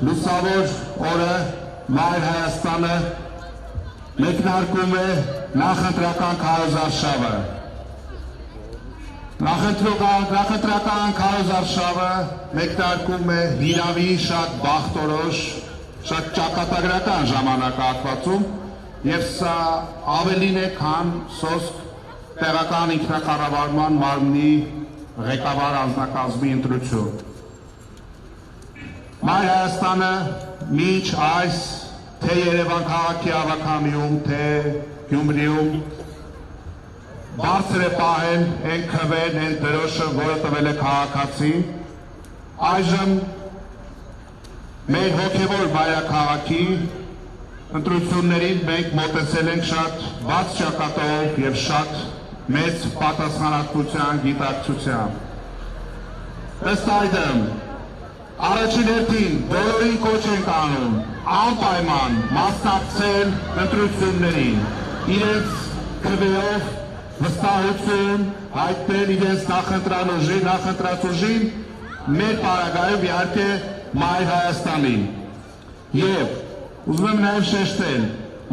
լուսավոր օրը Մայր Հայաստանը մեկնարկում է նախընտրական քարոզարշավը։ Նախընտրական քարոզարշավը մեկնարկում է հիրավի շատ բախտորոշ, շատ ճակատագրական ժամանակահատվածում եւ սա ավելին է, քան սոսկ տեղական ինքնակառավարման մարմնի ղեկավար անձնակազմի ընտրություն։ Մայր Հայաստանը մինչ այս թե Երևան քաղաքի ավագամիում, թե Գյումրիում բարձր է պահել այն քվեն, այն դրոշը, որը տվել է քաղաքացին, այժմ մեր հոգևոր մայրաքաղաքի ընտրություններին մենք մոտեցել ենք շատ բաց ճակատով եւ շատ մեծ պատասխանատվության, գիտակցությամբ։ Ըստ այդմ, առաջին հերթին բոլորին կոչ ենք անում անպայման մասնակցել ընտրություններին, իրենց քվեով վստահություն հայտնել իրենց նախընտրածուժին մեր պարագայում իհարկե Մայր Հայաստանին։ Եվ ուզում եմ նաև շեշտել,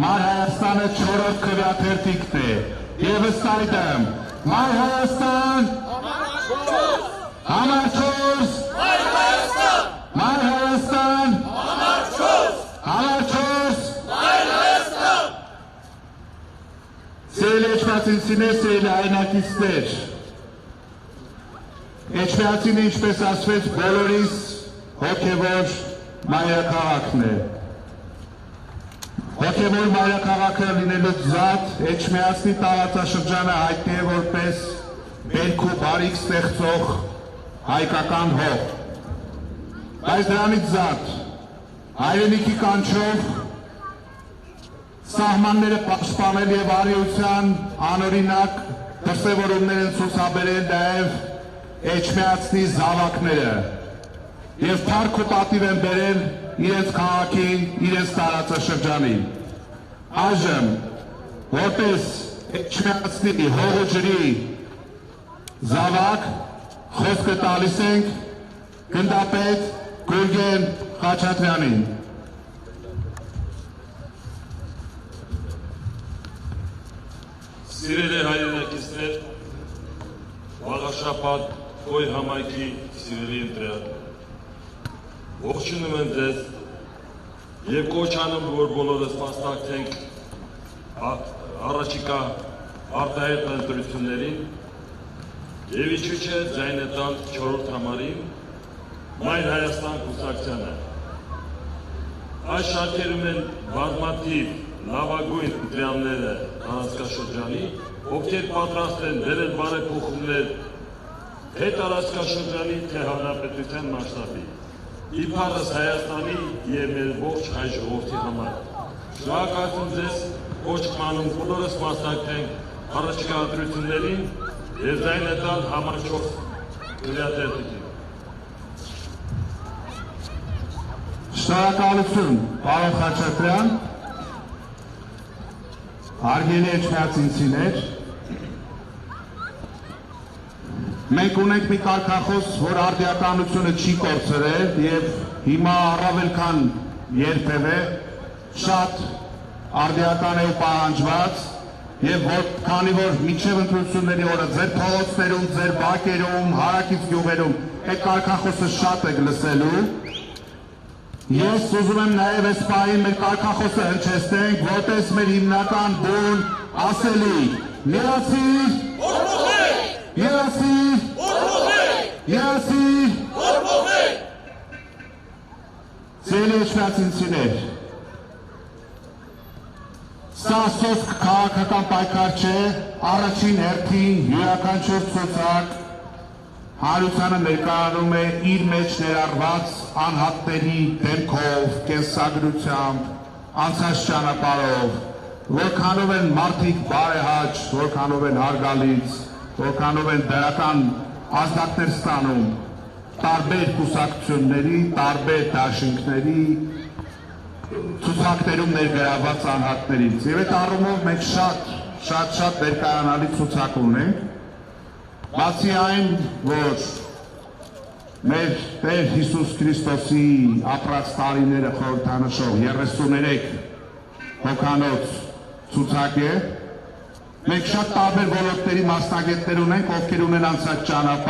Մայր Հայաստանը 4-րդ քվեաթերթիկն է, եւ ըստ այդմ Մայր Հայաստան, համար 4, Մայր Հայաստան, Մայր Հայաստան, համար 4, Մայր Հայաստան։ Սիրելի էջմիածինցիներ, սիրելի հայրենակիցներ, Էջմիածինը, ինչպես ասվեց, բոլորիս հոգևոր մայրաքաղաքն է։ Հոգևոր մայրաքաղաքը լինելով զատ, Էջմիածնի տարածաշրջանը հայտնի է որպես բերք ու բարիք ստեղծող հայկական հող։ Բայց դրանից զատ, հայրենիքի կանչով սահմանները պաշտպանել եւ արիության անօրինակ դրսևորումներ են ցուցաբերել նաեւ Էջմիածնի զավակները եւ փառք ու պատիվ են բերել իրենց քաղաքին, իրենց տարածաշրջանին։ Այժմ որպես Էջմիածնի հողը ջրի զավակ խոսքը տալիս ենք գնդապետ Գուրգեն Խաչատրյանին։ Սիրելի հայրենակիցներ, Վաղաշապատ Գոյ համայնքի սիրելի ընտրյալներ, ողջունում եմ ձեզ եւ կոչ անում, որ բոլորս մասնակցենք առաջիկա արտահերթ ընտրություններին եւ ինչու՞ չէ ձայն տալ 4-րդ համարին Մայր Հայաստան կուսակցությանը։ Այս շարքերում են բազմաթիվ լավագույն ընտրյալները տարածքաշրջանի, ովքեր պատրաստ են բերել բարեփոխումներ թե տարածքաշրջանի, թե հանրապետության մասշտաբի, իբարս Հայաստանի եւ մեր ողջ հայ ժողովրդի համար։ Շնորհակալություն ձեզ, կոչ անում բոլորս մասնակցենք առաջիկա ընտրություններին եւ ձայն տալ համար 4 քվեաթերթիկին։ Շնորհակալություն, պարոն Խաչատրյան։ Հարգելի էջմիածինցիներ, մենք ունենք մի կարգախոս, որ արդիականությունը չի կորցրել եւ հիմա առավել քան երբևէ շատ արդիական է պահանջված եւ քանի որ մինչեւ ընտրությունների օրը ձեր փողոցներում, ձեր բակերում, հարակից գյուղերում այդ կարգախոսը շատ եք լսելու, ես ուզում եմ նաև այս պահին մեր կարգախոսը հնչեցնենք, որպես մեր հիմնական բուն ասելիք. միացիր, միացիր, միացիր, Սիրելի էջմիածինցիներ, սա սոսկ քաղաքական պայքար չէ, առաջին հերթին յուրաքանչյուր ցուցակ հանրությանը ներկայանում է իր մեջ ներառված անհատների դեմքով, կենսագրությամբ, անցած ճանապարհով, որքանով են մարդիկ բարեհաճ, որքանով են հարգալից, որքանով են դրական ազդակներ ստանում տարբեր կուսակցությունների, տարբեր դաշինքների ցուցակներում ներգրավված անհատներից։ Եվ այդ առումով մենք շատ ներկայանալի ցուցակ ունենք, բացի այն, որ մեր Տեր Հիսուս Քրիստոսի ապրած տարիները խորհրդանշող 33 հոգանոց ցուցակ է։ Մենք շատ տարբեր ոլորտների մասնագետներ ունենք, ովքեր ունեն անցած ճանապարհ